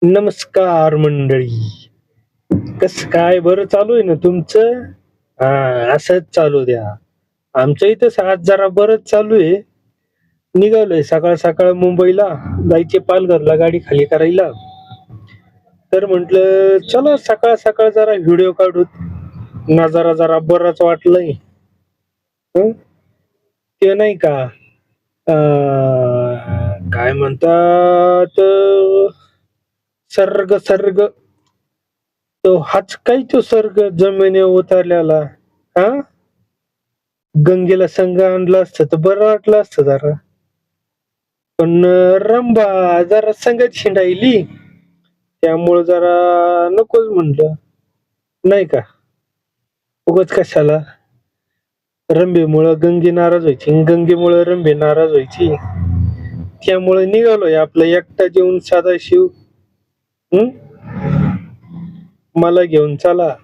नमस्कार मंडळी. कस काय बरं चालू आहे ना तुमचं? हा, असंच चालू द्या. आमच्या इथं आज जरा बरंच चालू आहे. निघालोय सकाळ सकाळ मुंबईला, जायचे पालघरला गाडी खाली करायला. तर म्हंटल चला सकाळ सकाळ जरा व्हिडिओ काढू. नजारा जरा बराच वाटलंय. हं? ते नाही का, काय म्हणतात, सर्ग सर्ग, तो हाच काय तो सर्ग जमिनीवर उतरलेला. हा, गंगेला संग आणलं असतं तर बरं वाटलं असतं जरा. पण रंभा जरा संगत शिंडायली, त्यामुळं जरा नकोच म्हणलं. नाही का, उगाच कशाला. रंभेमुळं गंगे नाराज व्हायची आणि गंगेमुळं रंभे नाराज व्हायची. त्यामुळे निघालोय आपलं एकटा जेवून सदाशिव. हं? मला घेऊन चला.